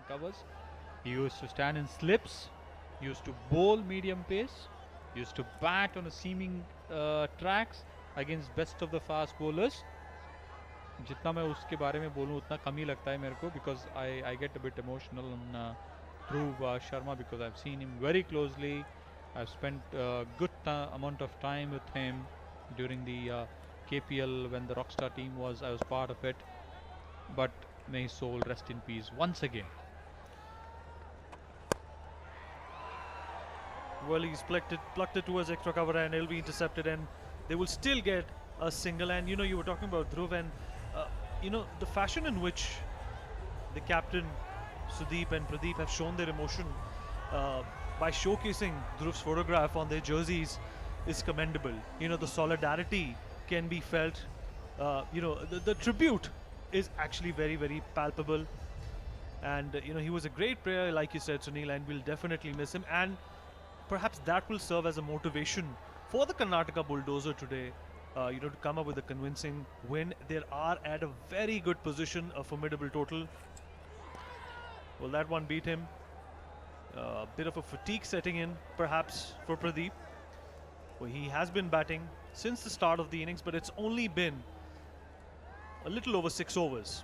covers. He used to stand in slips, used to bowl medium pace, used to bat on a seaming tracks against best of the fast bowlers. जितना मैं उसके बारे में बोलूँ उतना कम ही लगता है मेरे को, because I get a bit emotional on Dhruv Sharma, because I've seen him very closely. I've spent a good amount of time with him during the KPL when the Rockstar team was. I was part of it. But may his soul rest in peace once again. Well, he's plucked it towards extra cover and it'll be intercepted, and they will still get a single. And you were talking about Dhruv, and the fashion in which the captain Sudeep and Pradeep have shown their emotion by showcasing Dhruv's photograph on their jerseys is commendable. The solidarity can be felt. The tribute is actually very, very palpable. And he was a great player, like you said, Sunil, and we'll definitely miss him. And perhaps that will serve as a motivation for the Karnataka Bulldozer today, to come up with a convincing win. They are at a very good position, a formidable total. Well, that one beat him. A bit of a fatigue setting in, perhaps, for Pradeep. Well, he has been batting since the start of the innings, but it's only been a little over 6 overs.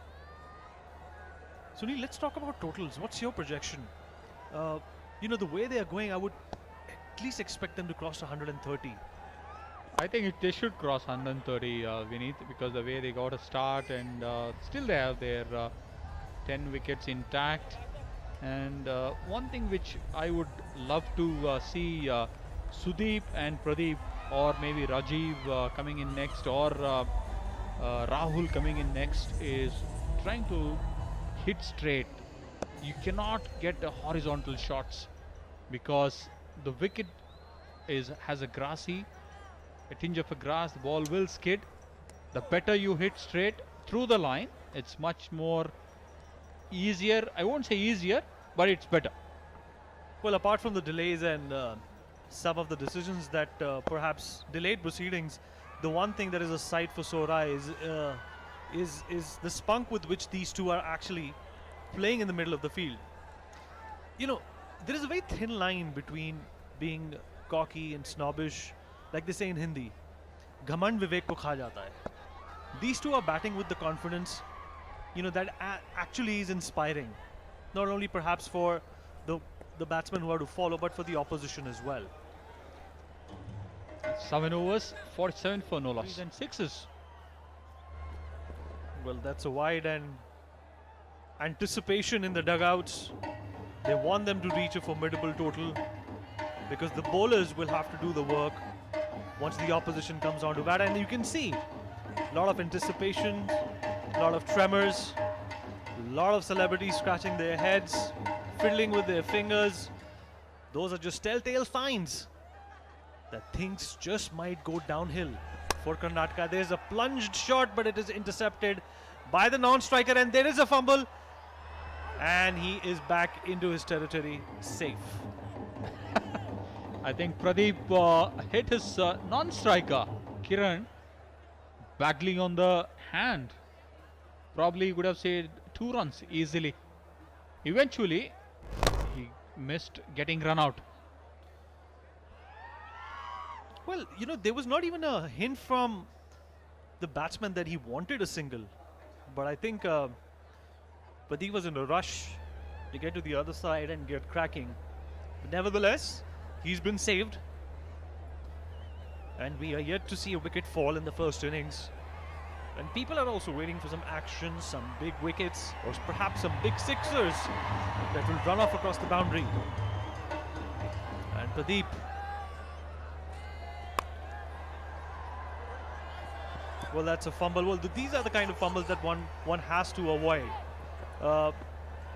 Sunil, let's talk about totals. What's your projection? The way they are going, I would at least expect them to cross 130. I think they should cross 130, Vineet, because the way they got a start, and still they have their 10 wickets intact. And one thing which I would love to see Sudeep and Pradeep, or maybe Rajeev coming in next, or Rahul coming in next, is trying to hit straight. You cannot get horizontal shots because the wicket has a tinge of a grass. The ball will skid. The better you hit straight through the line, it's much more easier. I won't say easier, but it's better. Well, apart from the delays and some of the decisions that perhaps delayed proceedings, the one thing that is a sight for sore eyes is the spunk with which these two are actually playing in the middle of the field. There is a very thin line between being cocky and snobbish, like they say in Hindi. Ghamand vivek ko kha jata hai. These two are batting with the confidence, that actually is inspiring. Not only perhaps for the batsmen who are to follow, but for the opposition as well. 7 overs, 47 for no loss and 6s. Well, that's a wide, and anticipation in the dugouts. They want them to reach a formidable total because the bowlers will have to do the work once the opposition comes on to bat. And you can see a lot of anticipation, a lot of tremors, a lot of celebrities scratching their heads, fiddling with their fingers. Those are just telltale signs that things just might go downhill for Karnataka. There's a plunged shot, but it is intercepted by the non-striker, and there is a fumble, and he is back into his territory safe. I think Pradeep hit his non-striker, Kiran, battling on the hand. Probably would have saved 2 runs easily. Eventually, he missed getting run out. Well, there was not even a hint from the batsman that he wanted a single. But I think Pradeep was in a rush to get to the other side and get cracking. But nevertheless, he's been saved. And we are yet to see a wicket fall in the first innings. And people are also waiting for some action, some big wickets, or perhaps some big sixers that will run off across the boundary. And Pradeep, well, that's a fumble. Well, these are the kind of fumbles that one has to avoid.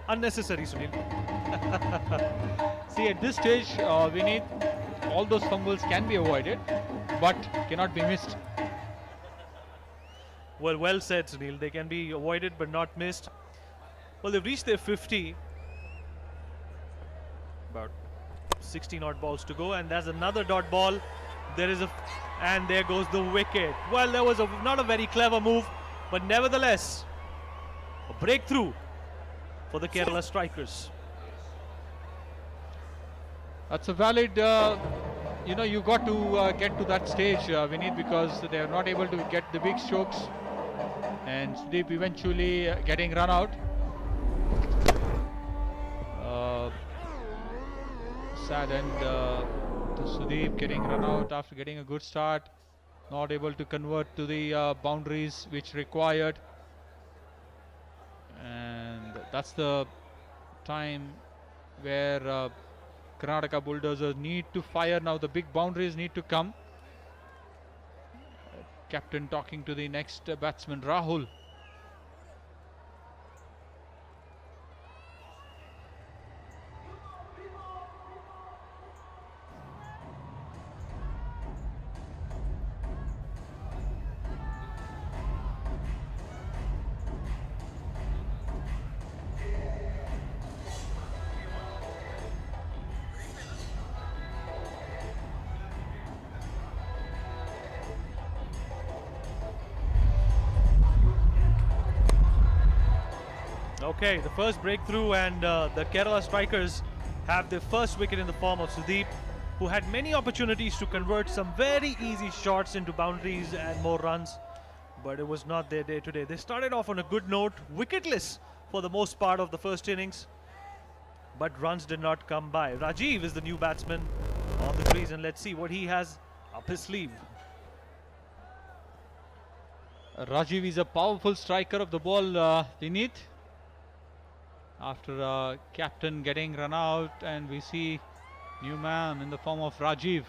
Unnecessary, Sunil. See, at this stage, we need all those fumbles can be avoided, but cannot be missed. Well said, Sunil. They can be avoided but not missed. Well, they've reached their 50. About 16 odd balls to go, and there's another dot ball. And there goes the wicket. Well, there was not a very clever move, but nevertheless, a breakthrough for the Kerala strikers. That's a valid, you got to get to that stage, Vineet, because they are not able to get the big strokes. And Sudeep eventually getting run out. Sad end to Sudeep getting run out after getting a good start. Not able to convert to the boundaries which required. And that's the time where Karnataka Bulldozers need to fire now. The big boundaries need to come. Captain talking to the next batsman, Rahul. Okay, the first breakthrough, and the Kerala strikers have their first wicket in the form of Sudeep, who had many opportunities to convert some very easy shots into boundaries and more runs, but it was not their day today. They started off on a good note, wicketless for the most part of the first innings, but runs did not come by. Rajeev is the new batsman on the crease, and let's see what he has up his sleeve. Rajeev is a powerful striker of the ball, Vineet. After captain getting run out, and we see new man in the form of Rajeev.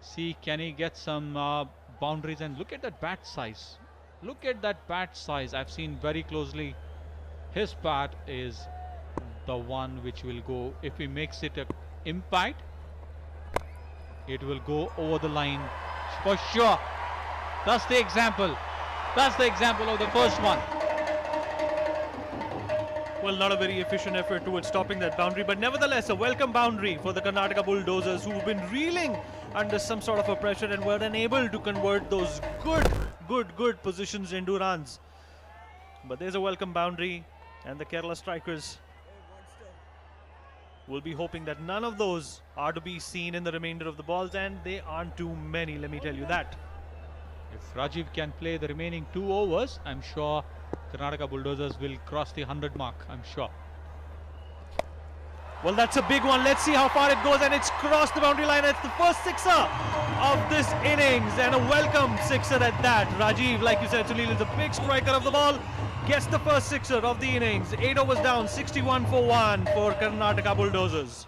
See, can he get some boundaries? And look at that bat size. Look at that bat size. I've seen very closely. His bat is the one which will go, if he makes it an impact, it will go over the line for sure. That's the example. That's the example of the first one. Well, not a very efficient effort towards stopping that boundary, but nevertheless a welcome boundary for the Karnataka Bulldozers, who've been reeling under some sort of a pressure and were unable to convert those good positions into runs. But there's a welcome boundary, and the Kerala strikers will be hoping that none of those are to be seen in the remainder of the balls, and they aren't too many, let me tell you that. If Rajeev can play the remaining 2 overs, I'm sure Karnataka Bulldozers will cross the 100 mark, I'm sure. Well, that's a big one. Let's see how far it goes, and it's crossed the boundary line. It's the first sixer of this innings, and a welcome sixer at that. Rajeev, like you said, Sunil, is a big striker of the ball. Gets the first sixer of the innings. 8 overs down, 61 for 1 for Karnataka Bulldozers.